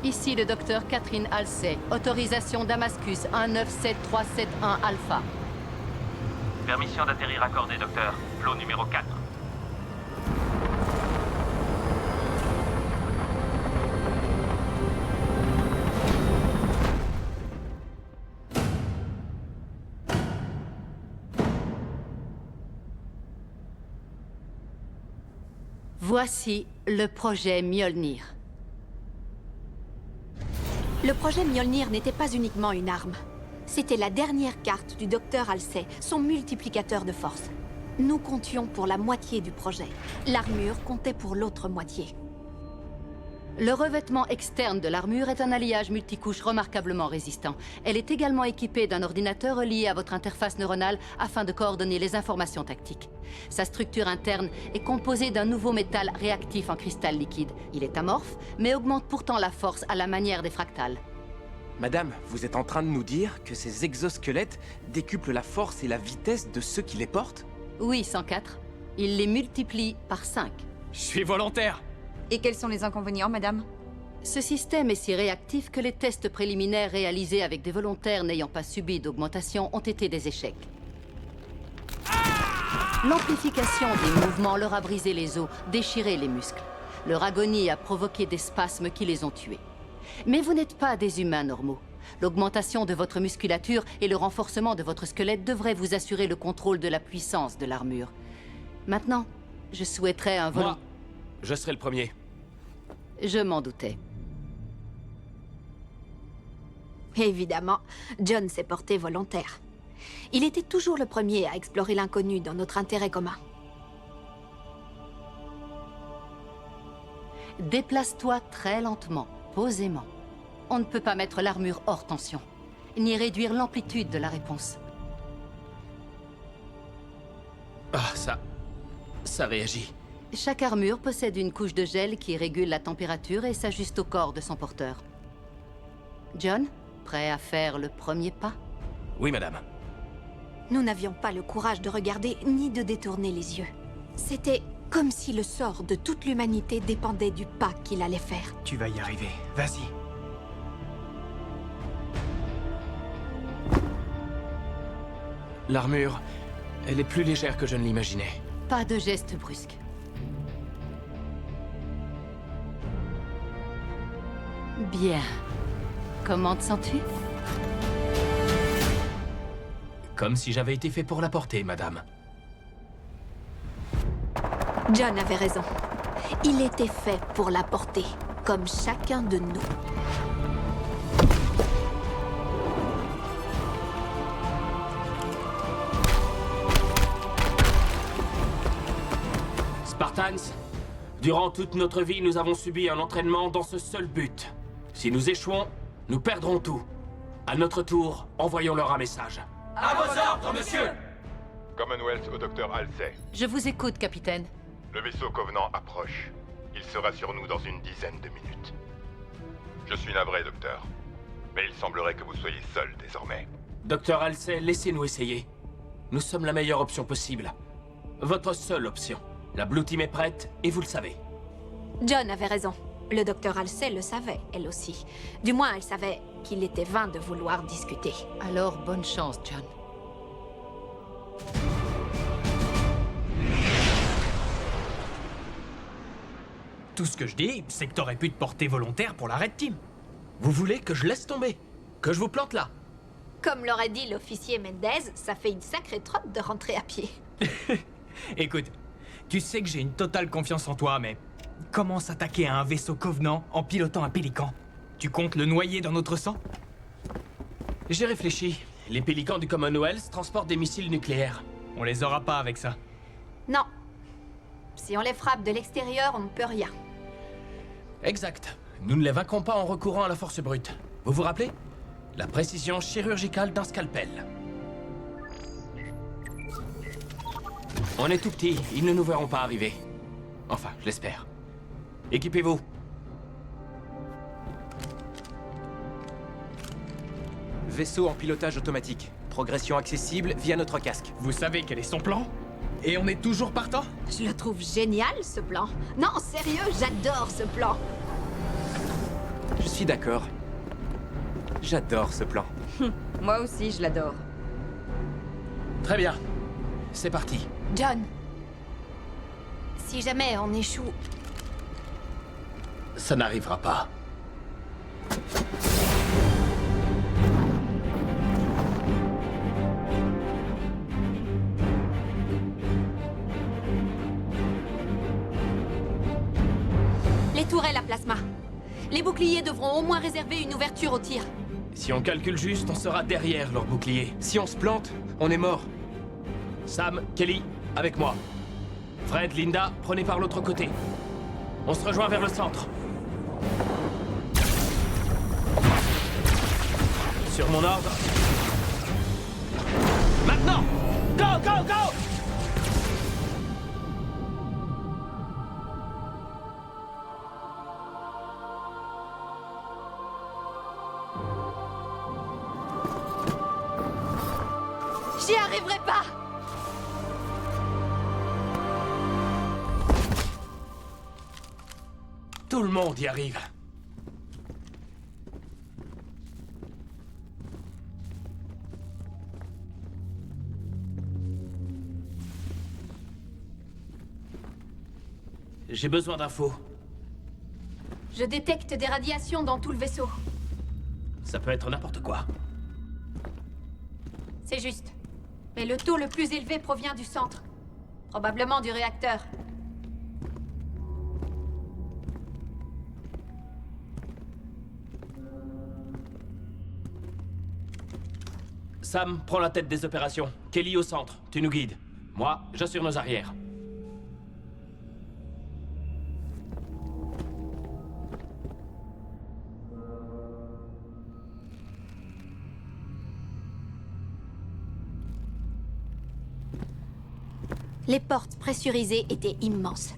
Ici le docteur Catherine Halsey. Autorisation Damascus 197371 Alpha. Permission d'atterrir accordée, docteur. Flot numéro 4. Voici le projet Mjolnir. Le projet Mjolnir n'était pas uniquement une arme. C'était la dernière carte du docteur Halsey, son multiplicateur de force. Nous comptions pour la moitié du projet. L'armure comptait pour l'autre moitié. Le revêtement externe de l'armure est un alliage multicouche remarquablement résistant. Elle est également équipée d'un ordinateur relié à votre interface neuronale afin de coordonner les informations tactiques. Sa structure interne est composée d'un nouveau métal réactif en cristal liquide. Il est amorphe, mais augmente pourtant la force à la manière des fractales. Madame, vous êtes en train de nous dire que ces exosquelettes décuplent la force et la vitesse de ceux qui les portent? Oui, 104. Il les multiplie par 5. Je suis volontaire. Et quels sont les inconvénients, madame? Ce système est si réactif que les tests préliminaires réalisés avec des volontaires n'ayant pas subi d'augmentation ont été des échecs. L'amplification des mouvements leur a brisé les os, déchiré les muscles. Leur agonie a provoqué des spasmes qui les ont tués. Mais vous n'êtes pas des humains normaux. L'augmentation de votre musculature et le renforcement de votre squelette devraient vous assurer le contrôle de la puissance de l'armure. Maintenant, je souhaiterais un vol... Moi, je serai le premier. Je m'en doutais. Évidemment, John s'est porté volontaire. Il était toujours le premier à explorer l'inconnu dans notre intérêt commun. Déplace-toi très lentement, posément. On ne peut pas mettre l'armure hors tension. ni réduire l'amplitude de la réponse. Ah, ça réagit. Chaque armure possède une couche de gel qui régule la température et s'ajuste au corps de son porteur. John, prêt à faire le premier pas? Oui, madame. Nous n'avions pas le courage de regarder ni de détourner les yeux. C'était comme si le sort de toute l'humanité dépendait du pas qu'il allait faire. Tu vas y arriver. Vas-y. L'armure, elle est plus légère que je ne l'imaginais. Pas de geste brusque. Bien. Comment te sens-tu? Comme si j'avais été fait pour la porter, madame. John avait raison. Il était fait pour la porter, comme chacun de nous. Spartans, durant toute notre vie, nous avons subi un entraînement dans ce seul but. Si nous échouons, nous perdrons tout. À notre tour, envoyons-leur un message. À vos ordres, monsieur! Commonwealth au docteur Halsey. Je vous écoute, capitaine. Le vaisseau Covenant approche. Il sera sur nous dans une dizaine de minutes. Je suis navré, docteur. Mais il semblerait que vous soyez seul désormais. Docteur Halsey, laissez-nous essayer. Nous sommes la meilleure option possible. Votre seule option. La Blue Team est prête, et vous le savez. John avait raison. Le docteur Halsey le savait, elle aussi. Du moins, elle savait qu'il était vain de vouloir discuter. Alors, bonne chance, John. Tout ce que je dis, c'est que t'aurais pu te porter volontaire pour la Red Team. Vous voulez que je laisse tomber? Que je vous plante là? Comme l'aurait dit l'officier Mendez, ça fait une sacrée trotte de rentrer à pied. Écoute, tu sais que j'ai une totale confiance en toi, mais comment s'attaquer à un vaisseau Covenant en pilotant un pélican? Tu comptes le noyer dans notre sang? J'ai réfléchi. Les pélicans du Commonwealth transportent des missiles nucléaires. On les aura pas avec ça. Non. Si on les frappe de l'extérieur, on ne peut rien. Exact. Nous ne les vaincrons pas en recourant à la force brute. Vous vous rappelez? La précision chirurgicale d'un scalpel. On est tout petits, ils ne nous verront pas arriver. Enfin, je l'espère. Équipez-vous. Vaisseau en pilotage automatique. Progression accessible via notre casque. Vous savez quel est son plan? Et on est toujours partant? Je le trouve génial, ce plan. Non, sérieux, j'adore ce plan. Je suis d'accord. J'adore ce plan. Moi aussi, je l'adore. Très bien. C'est parti. John, si jamais on échoue... Ça n'arrivera pas. Les tourelles à plasma. Les boucliers devront au moins réserver une ouverture au tir. Si on calcule juste, on sera derrière leur bouclier. Si on se plante, on est mort. Sam, Kelly, avec moi. Fred, Linda, prenez par l'autre côté. On se rejoint vers le centre. Sur mon ordre. Maintenant! Go, go, go! J'y arriverai pas! Tout le monde y arrive. J'ai besoin d'infos. Je détecte des radiations dans tout le vaisseau. Ça peut être n'importe quoi. C'est juste. Mais le taux le plus élevé provient du centre. Probablement du réacteur. Sam, prends la tête des opérations. Kelly au centre, tu nous guides. Moi, j'assure nos arrières. Les portes pressurisées étaient immenses.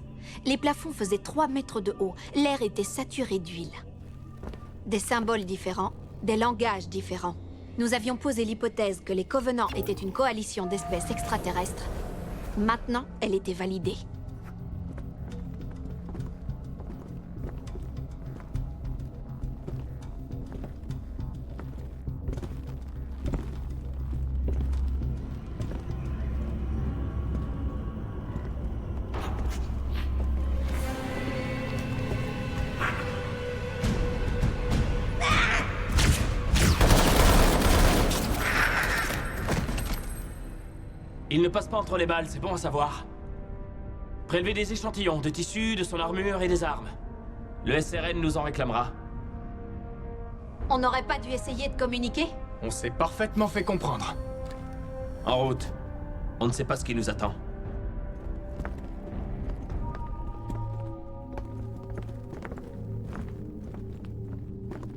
Les plafonds faisaient 3 mètres de haut. L'air était saturé d'huile. Des symboles différents, des langages différents. Nous avions posé l'hypothèse que les Covenants étaient une coalition d'espèces extraterrestres. Maintenant, elle était validée. Il ne passe pas entre les balles, c'est bon à savoir. Prélevez des échantillons de tissus, de son armure et des armes. Le SRN nous en réclamera. On n'aurait pas dû essayer de communiquer? On s'est parfaitement fait comprendre. En route. On ne sait pas ce qui nous attend.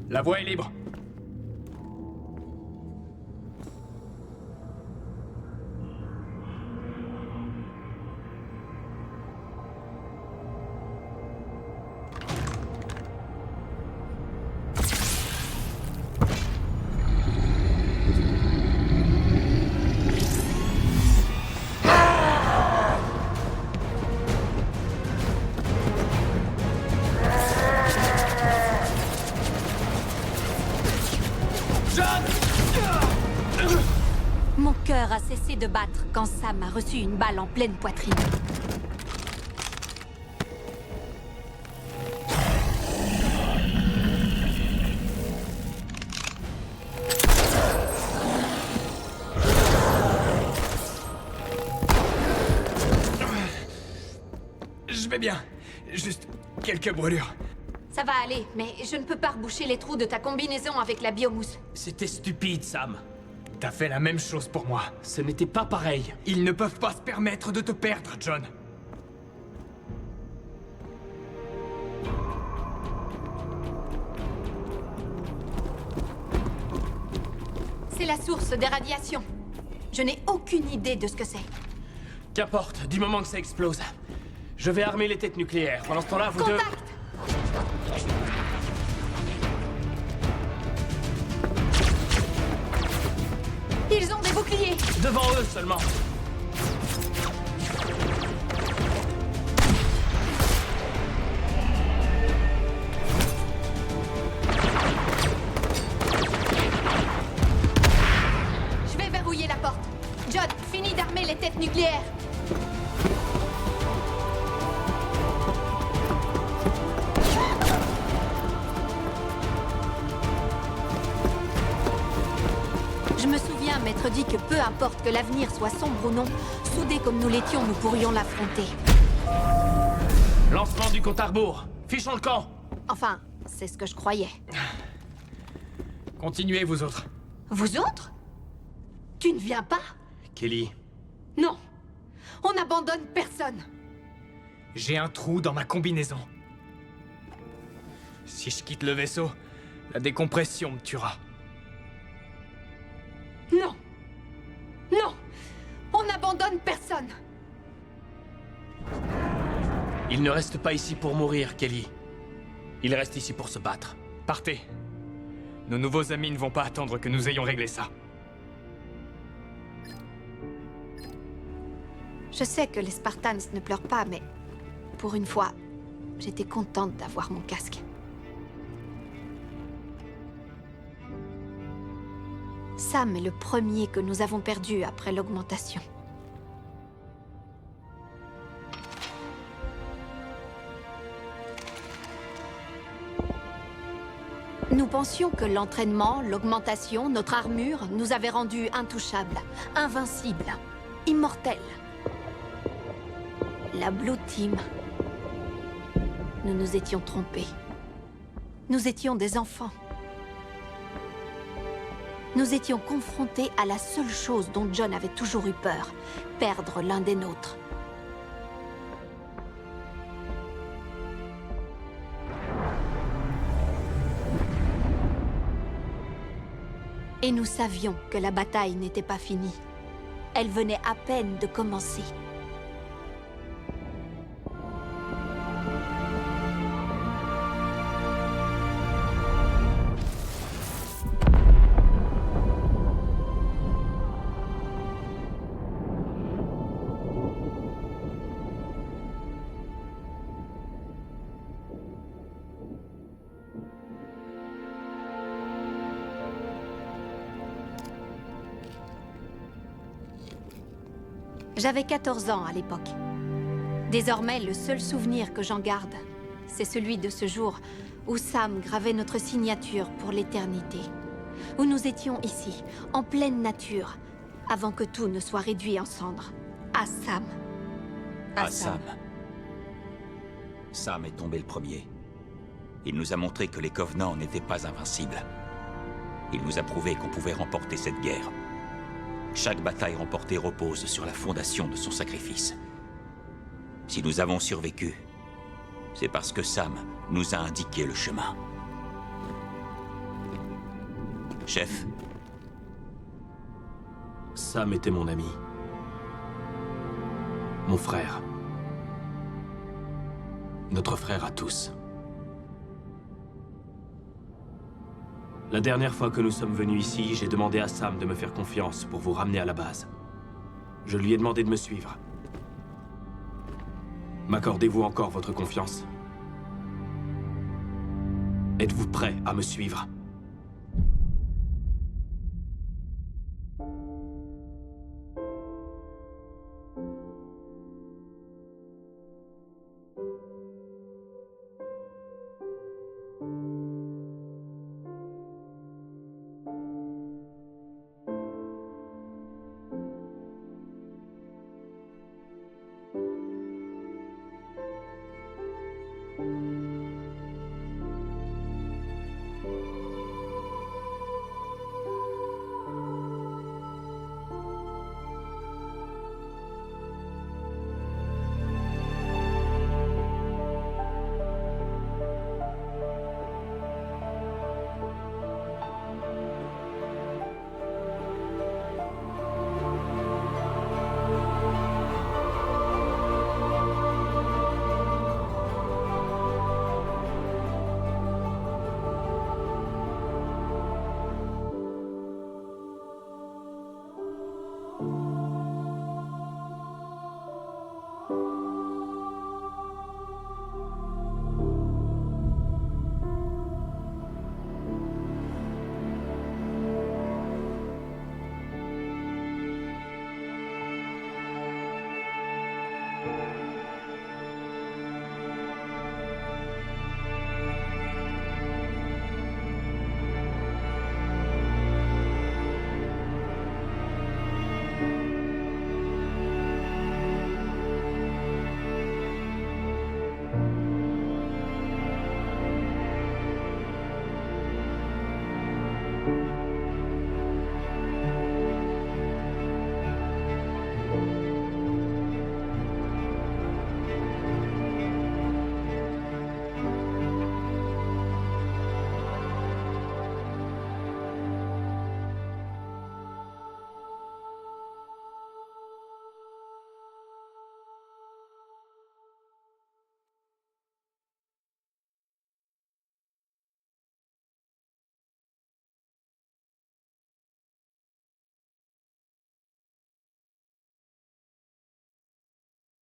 La voie est libre. Mon cœur a cessé de battre quand Sam a reçu une balle en pleine poitrine. Je vais bien. Juste quelques brûlures. Ça va aller, mais je ne peux pas reboucher les trous de ta combinaison avec la biomousse. C'était stupide, Sam. T'as fait la même chose pour moi. Ce n'était pas pareil. Ils ne peuvent pas se permettre de te perdre, John. C'est la source des radiations. Je n'ai aucune idée de ce que c'est. Qu'importe, du moment que ça explose. Je vais armer les têtes nucléaires. Pendant ce temps-là, vous deux... Contact! Ils ont des boucliers! Devant eux seulement. Je vais verrouiller la porte. John, finis d'armer les têtes nucléaires. Je me souviens m'être dit que peu importe que l'avenir soit sombre ou non, soudés comme nous l'étions, nous pourrions l'affronter. Lancement du compte à rebours. Fichons le camp. Enfin, c'est ce que je croyais. Continuez, vous autres. Vous autres? Tu ne viens pas? Kelly. Non. On n'abandonne personne. J'ai un trou dans ma combinaison. Si je quitte le vaisseau, la décompression me tuera. Non. Non. On n'abandonne personne. Il ne reste pas ici pour mourir, Kelly. Il reste ici pour se battre. Partez. Nos nouveaux amis ne vont pas attendre que nous ayons réglé ça. Je sais que les Spartans ne pleurent pas, mais pour une fois, j'étais contente d'avoir mon casque. Sam est le premier que nous avons perdu après l'augmentation. Nous pensions que l'entraînement, l'augmentation, notre armure nous avaient rendus intouchables, invincibles, immortels. La Blue Team. Nous nous étions trompés. Nous étions des enfants. Nous étions confrontés à la seule chose dont John avait toujours eu peur, perdre l'un des nôtres. Et nous savions que la bataille n'était pas finie. Elle venait à peine de commencer. J'avais 14 ans à l'époque. Désormais, le seul souvenir que j'en garde, c'est celui de ce jour où Sam gravait notre signature pour l'éternité. Où nous étions ici, en pleine nature, avant que tout ne soit réduit en cendres. À Sam. À Sam. Sam est tombé le premier. Il nous a montré que les Covenants n'étaient pas invincibles. Il nous a prouvé qu'on pouvait remporter cette guerre. Chaque bataille remportée repose sur la fondation de son sacrifice. Si nous avons survécu, c'est parce que Sam nous a indiqué le chemin. Chef. Sam était mon ami. Mon frère. Notre frère à tous. La dernière fois que nous sommes venus ici, j'ai demandé à Sam de me faire confiance pour vous ramener à la base. Je lui ai demandé de me suivre. M'accordez-vous encore votre confiance? Êtes-vous prêt à me suivre?